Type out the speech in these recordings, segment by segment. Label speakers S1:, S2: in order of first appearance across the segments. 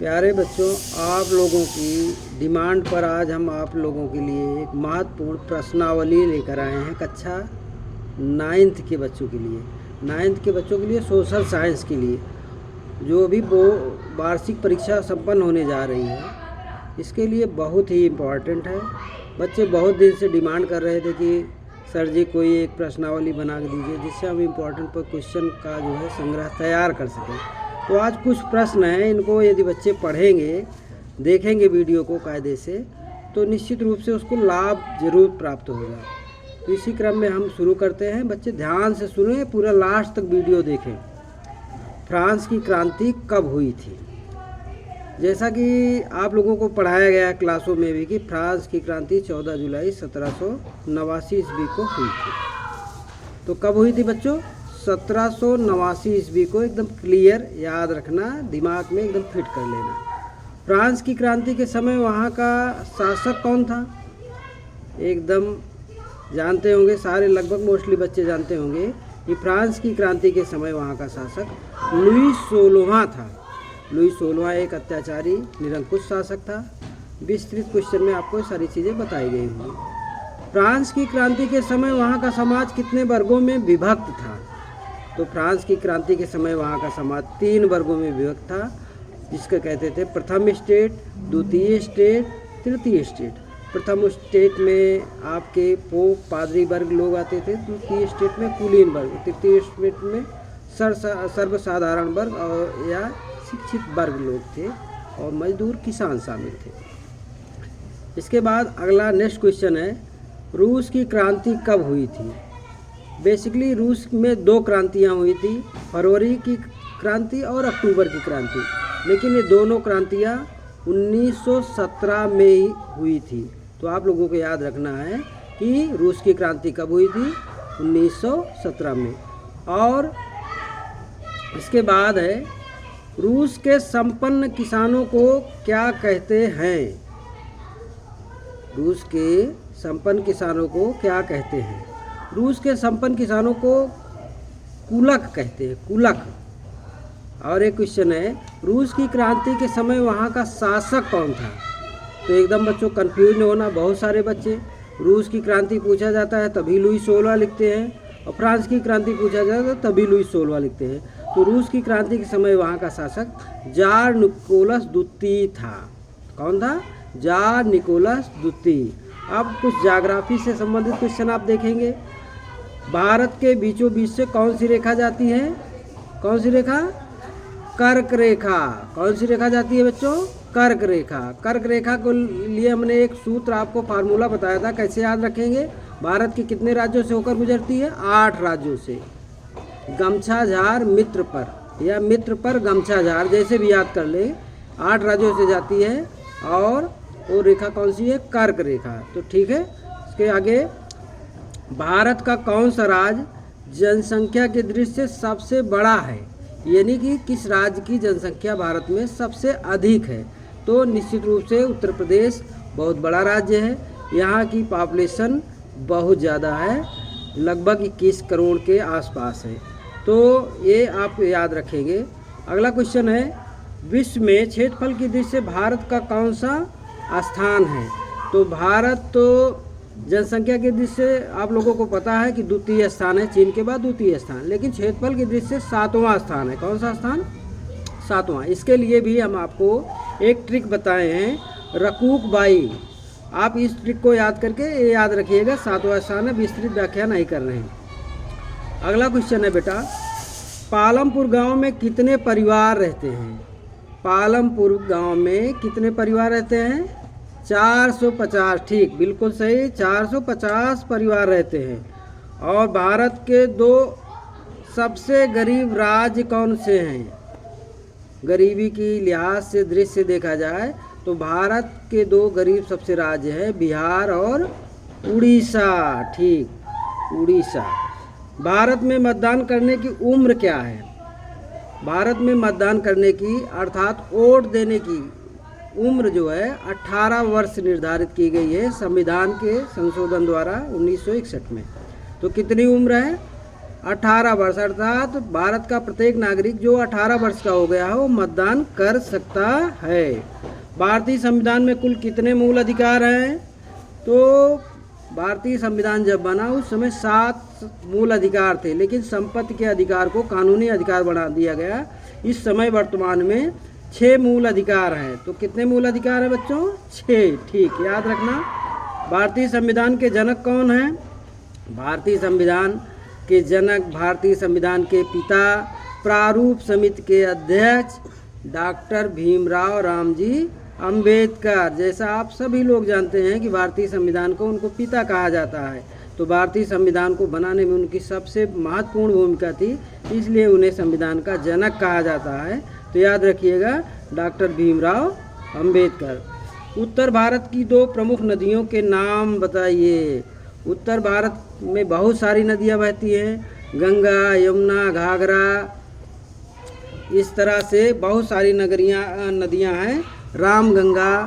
S1: प्यारे बच्चों, आप लोगों की डिमांड पर आज हम आप लोगों के लिए एक महत्वपूर्ण प्रश्नावली लेकर आए हैं कक्षा 9th के बच्चों के लिए। 9th के बच्चों के लिए सोशल साइंस के लिए, जो अभी वो वार्षिक परीक्षा संपन्न होने जा रही है, इसके लिए बहुत ही इम्पॉर्टेंट है। बच्चे बहुत दिन से डिमांड कर रहे थे कि सर जी कोई एक प्रश्नावली बना के दीजिए जिससे हम इम्पोर्टेंट पर क्वेश्चन का जो है संग्रह तैयार कर सकें। तो आज कुछ प्रश्न हैं, इनको यदि बच्चे पढ़ेंगे, देखेंगे वीडियो को कायदे से, तो निश्चित रूप से उसको लाभ जरूर प्राप्त होगा। तो इसी क्रम में हम शुरू करते हैं। बच्चे ध्यान से सुने, पूरा लास्ट तक वीडियो देखें। फ्रांस की क्रांति कब हुई थी? जैसा कि आप लोगों को पढ़ाया गया है क्लासों में भी कि फ्रांस की क्रांति 14 जुलाई 1789 ईस्वी को हुई थी। तो कब हुई थी बच्चों? 1789 ईस्वी को। एकदम क्लियर याद रखना, दिमाग में एकदम फिट कर लेना। फ्रांस की क्रांति के समय वहाँ का शासक कौन था? एकदम जानते होंगे सारे, लगभग मोस्टली बच्चे जानते होंगे कि फ्रांस की क्रांति के समय वहाँ का शासक लुई 16वां था। लुई 16वां एक अत्याचारी निरंकुश शासक था। विस्तृत क्वेश्चन में आपको सारी चीज़ें बताई गई होंगी। फ्रांस की क्रांति के समय वहाँ का समाज कितने वर्गों में विभक्त था? तो फ्रांस की क्रांति के समय वहाँ का समाज 3 वर्गों में विभक्त था, जिसको कहते थे प्रथम स्टेट, द्वितीय स्टेट, तृतीय स्टेट। प्रथम स्टेट में आपके पोप पादरी वर्ग लोग आते थे, द्वितीय स्टेट में कुलीन वर्ग, तृतीय स्टेट में सर्वसाधारण वर्ग और या शिक्षित वर्ग लोग थे, और मजदूर किसान शामिल थे। इसके बाद अगला नेक्स्ट क्वेश्चन है, रूस की क्रांति कब हुई थी? बेसिकली रूस में 2 क्रांतियाँ हुई थी, फरवरी की क्रांति और अक्टूबर की क्रांति, लेकिन ये दोनों क्रांतियाँ 1917 में ही हुई थी। तो आप लोगों को याद रखना है कि रूस की क्रांति कब हुई थी? 1917 में। और इसके बाद है, रूस के संपन्न किसानों को क्या कहते हैं? रूस के संपन्न किसानों को क्या कहते हैं? रूस के संपन्न किसानों को कुलक कहते हैं, कुलक। और एक क्वेश्चन है, रूस की क्रांति के समय वहाँ का शासक कौन था? तो एकदम बच्चों कंफ्यूज नहीं होना। बहुत सारे बच्चे रूस की क्रांति पूछा जाता है तभी लुई 16 लिखते हैं, और फ्रांस की क्रांति पूछा जाता है तभी लुई 16 लिखते हैं। तो रूस की क्रांति के समय वहाँ का शासक जार निकोलस द्वितीय था। कौन था? जार निकोलस द्वितीय। अब कुछ ज्योग्राफी से संबंधित क्वेश्चन आप देखेंगे। भारत के बीचों बीच से कौन सी रेखा जाती है? कौन सी रेखा? कर्क रेखा। कौन सी रेखा जाती है बच्चों? कर्क रेखा। कर्क रेखा को लिए हमने एक सूत्र आपको फार्मूला बताया था, कैसे याद रखेंगे? भारत के कितने राज्यों से होकर गुजरती है? 8 राज्यों से। गमछा झार मित्र पर, या मित्र पर गमछा झार, जैसे भी याद कर ले, 8 राज्यों से जाती है। और वो रेखा कौन सी है? कर्क रेखा। तो ठीक है। इसके आगे, भारत का कौन सा राज्य जनसंख्या की दृष्टि से सबसे बड़ा है? यानी कि किस राज्य की जनसंख्या भारत में सबसे अधिक है? तो निश्चित रूप से उत्तर प्रदेश बहुत बड़ा राज्य है। यहाँ की पॉपुलेशन बहुत ज़्यादा है, लगभग 21 करोड़ के आसपास है। तो ये आप याद रखेंगे। अगला क्वेश्चन है, विश्व में क्षेत्रफल की दृष्टि से भारत का कौन सा स्थान है? तो भारत तो जनसंख्या की दृष्टि से आप लोगों को पता है कि द्वितीय स्थान है, चीन के बाद द्वितीय स्थान, लेकिन क्षेत्रफल की दृष्टि से 7वां स्थान है। कौन सा स्थान? 7वां। इसके लिए भी हम आपको एक ट्रिक बताए हैं, रकूक बाई। आप इस ट्रिक को याद करके ये याद रखिएगा, 7वां स्थान है, विस्तृत व्याख्या नहीं कर रहे हैं। अगला क्वेश्चन है बेटा, पालमपुर गांव में कितने परिवार रहते हैं? पालमपुर गांव में कितने परिवार रहते हैं? 450। ठीक, बिल्कुल सही, 450 परिवार रहते हैं। और भारत के 2 सबसे गरीब राज्य कौन से हैं? गरीबी की लिहाज से दृश्य से देखा जाए तो भारत के 2 गरीब सबसे राज्य हैं, बिहार और उड़ीसा। ठीक, उड़ीसा। भारत में मतदान करने की उम्र क्या है? भारत में मतदान करने की, अर्थात वोट देने की उम्र जो है 18 वर्ष निर्धारित की गई है संविधान के संशोधन द्वारा 1961 में। तो कितनी उम्र है? 18 वर्ष, अर्थात भारत का प्रत्येक नागरिक जो 18 वर्ष का हो गया है वो मतदान कर सकता है। भारतीय संविधान में कुल कितने मूल अधिकार हैं? तो भारतीय संविधान जब बना उस समय 7 मूल अधिकार थे, लेकिन संपत्ति के अधिकार को कानूनी अधिकार बना दिया गया। इस समय वर्तमान में 6 मूल अधिकार हैं। तो कितने मूल अधिकार हैं बच्चों? 6। ठीक, याद रखना। भारतीय संविधान के जनक कौन हैं? भारतीय संविधान के जनक, भारतीय संविधान के पिता, प्रारूप समिति के अध्यक्ष डॉक्टर भीमराव रामजी अंबेडकर। जैसा आप सभी लोग जानते हैं कि भारतीय संविधान को उनको पिता कहा जाता है, तो भारतीय संविधान को बनाने में उनकी सबसे महत्वपूर्ण भूमिका थी, इसलिए उन्हें संविधान का जनक कहा जाता है। तो याद रखिएगा, डॉक्टर भीमराव अंबेडकर। उत्तर भारत की 2 प्रमुख नदियों के नाम बताइए। उत्तर भारत में बहुत सारी नदियाँ बहती हैं, गंगा, यमुना, घाघरा, इस तरह से बहुत सारी नदियाँ हैं, रामगंगा,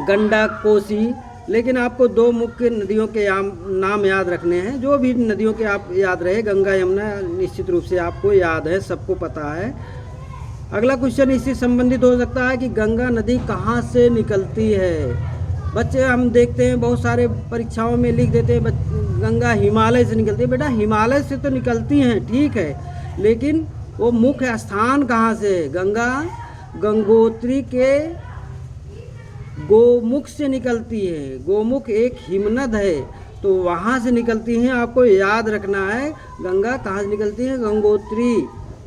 S1: गंडक, कोसी। लेकिन आपको 2 मुख्य नदियों के नाम याद रखने हैं। जो भी नदियों के आप याद रहे, गंगा, यमुना निश्चित रूप से आपको याद है, सबको पता है। अगला क्वेश्चन इससे संबंधित हो सकता है कि गंगा नदी कहाँ से निकलती है? बच्चे हम देखते हैं बहुत सारे परीक्षाओं में लिख देते हैं गंगा हिमालय से निकलती है। बेटा हिमालय से तो निकलती हैं, ठीक है, लेकिन वो मुख्य स्थान कहाँ से है? गंगा गंगोत्री के गोमुख से निकलती है। गोमुख एक हिमनद है, तो वहाँ से निकलती हैं। आपको याद रखना है गंगा कहाँ से निकलती है? गंगोत्री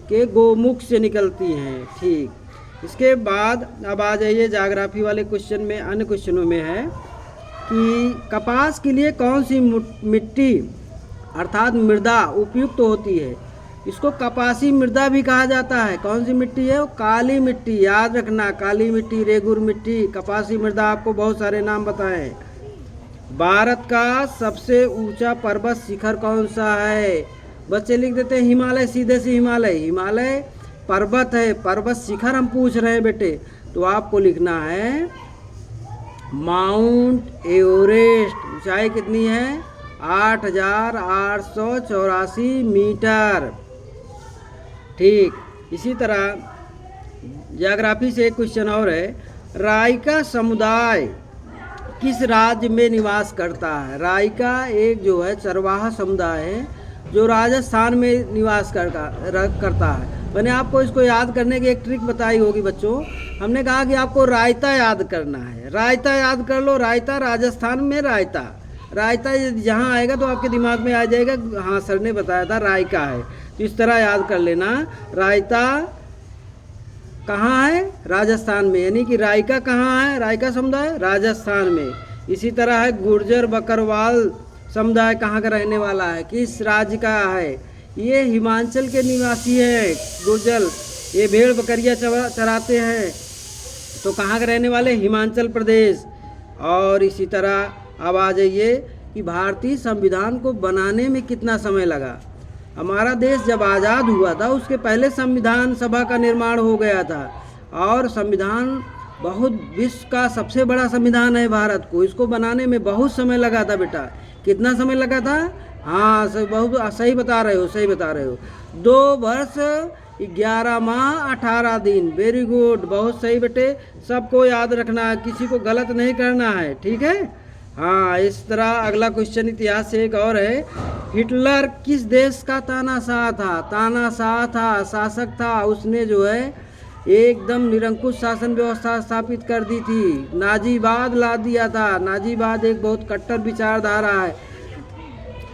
S1: के गोमुख से निकलती हैं। ठीक, इसके बाद अब आ जाइए ज्योग्राफी वाले क्वेश्चन में। अन्य क्वेश्चनों में है कि कपास के लिए कौन सी मिट्टी अर्थात मृदा उपयुक्त होती है? इसको कपासी मृदा भी कहा जाता है। कौन सी मिट्टी है? वो काली मिट्टी। याद रखना, काली मिट्टी, रेगुर मिट्टी, कपासी मृदा। आपको बहुत सारे नाम बताएं। भारत का सबसे ऊंचा पर्वत शिखर कौन सा है? बच्चे लिख देते हैं हिमालय, सीधे से हिमालय। हिमालय पर्वत है, पर्वत शिखर हम पूछ रहे हैं बेटे, तो आपको लिखना है माउंट एवरेस्ट। ऊंचाई कितनी है? 8,884 मीटर। ठीक, इसी तरह ज्योग्राफी से एक क्वेश्चन और है, राइका समुदाय किस राज्य में निवास करता है? राइका एक जो है चरवाहा समुदाय है जो राजस्थान में निवास करता है। मैंने आपको इसको याद करने की एक ट्रिक बताई होगी बच्चों। हमने कहा कि आपको रायता याद करना है। रायता याद कर लो, रायता राजस्थान में रायता। रायता जहाँ आएगा तो आपके दिमाग में आ जाएगा, हाँ सर ने बताया था रायका है, तो इस तरह याद कर लेना। रायता कहाँ है? राजस्थान में, यानी कि रायका कहाँ है? रायका समुदाय राजस्थान में। इसी तरह है गुर्जर बकरवाल समुदाय कहाँ का रहने वाला है? किस राज्य का है? ये हिमाचल के निवासी हैं गुर्जर। ये भेड़ बकरियाँ चराते हैं, तो कहाँ के रहने वाले? हिमाचल प्रदेश। और इसी तरह अब आ जाइए कि भारतीय संविधान को बनाने में कितना समय लगा। हमारा देश जब आज़ाद हुआ था उसके पहले संविधान सभा का निर्माण हो गया था, और संविधान बहुत विश्व का सबसे बड़ा संविधान है भारत को। इसको बनाने में बहुत समय लगा था बेटा। कितना समय लगा था? हाँ बहुत सही बता रहे हो, सही बता रहे हो। 2 वर्ष 11 माह 18 दिन। वेरी गुड, बहुत सही बेटे। सबको याद रखना है, किसी को गलत नहीं करना है, ठीक है। हाँ, इस तरह अगला क्वेश्चन इतिहास से एक और है, हिटलर किस देश का तानाशाह था? तानाशाह था, शासक था। उसने जो है एकदम निरंकुश शासन व्यवस्था स्थापित कर दी थी, नाजीवाद ला दिया था। नाजीवाद एक बहुत कट्टर विचारधारा है,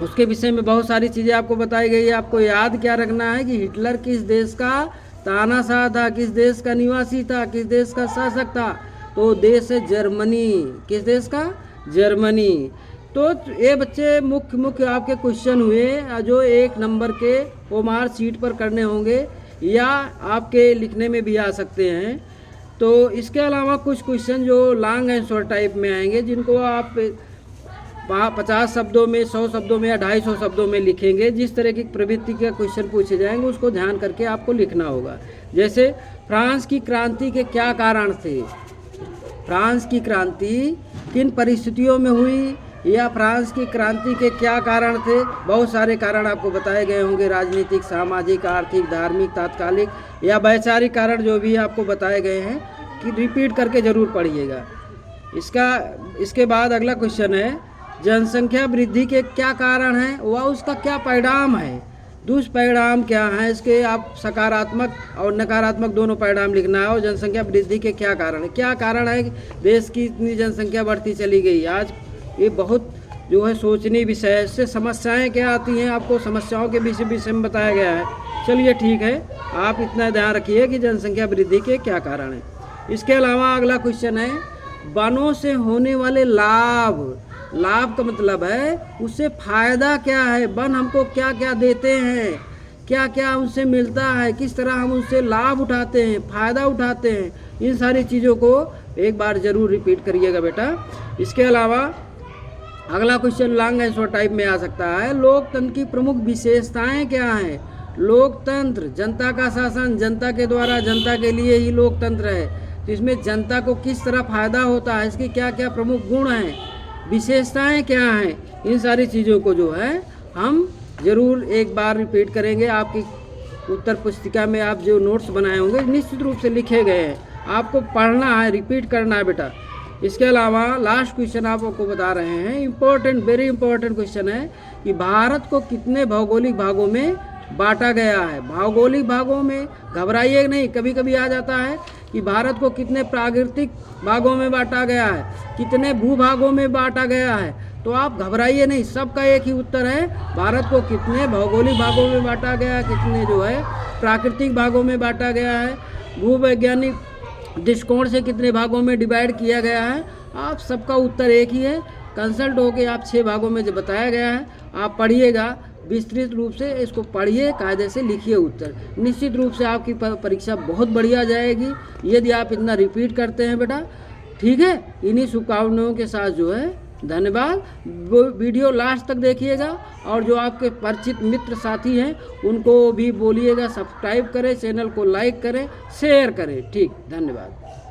S1: उसके विषय में बहुत सारी चीज़ें आपको बताई गई है। आपको याद क्या रखना है कि हिटलर किस देश का तानाशाह था, किस देश का निवासी था, किस देश का शासक था? तो देश है जर्मनी। किस देश का? जर्मनी। तो ये बच्चे मुख्य आपके क्वेश्चन हुए जो 1 नंबर के ओमार शीट पर करने होंगे या आपके लिखने में भी आ सकते हैं। तो इसके अलावा कुछ क्वेश्चन जो लॉन्ग एंड शॉर्ट टाइप में आएंगे, जिनको आप 50 शब्दों में, 100 शब्दों में या 250 शब्दों में लिखेंगे। जिस तरह की प्रवृत्ति के क्वेश्चन पूछे जाएंगे उसको ध्यान करके आपको लिखना होगा। जैसे फ्रांस की क्रांति के क्या कारण थे? फ्रांस की क्रांति किन परिस्थितियों में हुई? या फ्रांस की क्रांति के क्या कारण थे? बहुत सारे कारण आपको बताए गए होंगे, राजनीतिक, सामाजिक, आर्थिक, धार्मिक, तात्कालिक या वैचारिक कारण जो भी आपको बताए गए हैं कि रिपीट करके ज़रूर पढ़िएगा। इसके बाद अगला क्वेश्चन है, जनसंख्या वृद्धि के क्या कारण हैं व उसका क्या परिणाम है? दुष्परिणाम क्या हैं इसके? आप सकारात्मक और नकारात्मक दोनों परिणाम लिखना है। और जनसंख्या वृद्धि के क्या कारण है? क्या कारण है कि देश की इतनी जनसंख्या बढ़ती चली गई? आज ये बहुत जो है सोचनीय विषय है। इससे समस्याएं क्या आती हैं, आपको समस्याओं के विषय में बताया गया है। चलिए ठीक है, आप इतना ध्यान रखिए कि जनसंख्या वृद्धि के क्या कारण हैं। इसके अलावा अगला क्वेश्चन है, वनों से होने वाले लाभ। लाभ का मतलब है उससे फ़ायदा क्या है, वन हमको क्या क्या देते हैं, क्या क्या उनसे मिलता है, किस तरह हम उनसे लाभ उठाते हैं, फ़ायदा उठाते हैं। इन सारी चीज़ों को एक बार ज़रूर रिपीट करिएगा बेटा। इसके अलावा अगला क्वेश्चन लॉन्ग आंसर टाइप में आ सकता है, लोकतंत्र की प्रमुख विशेषताएं क्या हैं? लोकतंत्र, जनता का शासन, जनता के द्वारा जनता के लिए ही लोकतंत्र है। तो इसमें जनता को किस तरह फ़ायदा होता है, इसके क्या क्या प्रमुख गुण हैं, विशेषताएं क्या हैं, इन सारी चीज़ों को जो है हम ज़रूर एक बार रिपीट करेंगे। आपकी उत्तर पुस्तिका में आप जो नोट्स बनाए होंगे निश्चित रूप से लिखे गए हैं, आपको पढ़ना है, रिपीट करना है बेटा। इसके अलावा लास्ट क्वेश्चन आपको बता रहे हैं, इम्पोर्टेंट, वेरी इंपॉर्टेंट क्वेश्चन है कि भारत को कितने भौगोलिक भागों में बांटा गया है? भौगोलिक भागों में घबराइए नहीं, कभी कभी आ जाता है कि भारत को कितने प्राकृतिक भागों में बांटा गया है, कितने भूभागों में बांटा गया है। तो आप घबराइए नहीं, सबका एक ही उत्तर है, भारत को कितने भौगोलिक भागों में बांटा गया है, कितने जो है प्राकृतिक भागों में बांटा गया है, भूवैज्ञानिक दृष्टिकोण से कितने भागों में डिवाइड किया गया है। आप सबका उत्तर एक ही है। कंसल्ट होकर आप 6 भागों में जो बताया गया है आप पढ़िएगा, विस्तृत रूप से इसको पढ़िए, कायदे से लिखिए उत्तर। निश्चित रूप से आपकी परीक्षा बहुत बढ़िया जाएगी यदि आप इतना रिपीट करते हैं बेटा। ठीक है, इन्हीं शुभकामनाओं के साथ जो है धन्यवाद। वीडियो लास्ट तक देखिएगा और जो आपके परिचित मित्र साथी हैं उनको भी बोलिएगा सब्सक्राइब करें, चैनल को लाइक करें, शेयर करें। ठीक, धन्यवाद।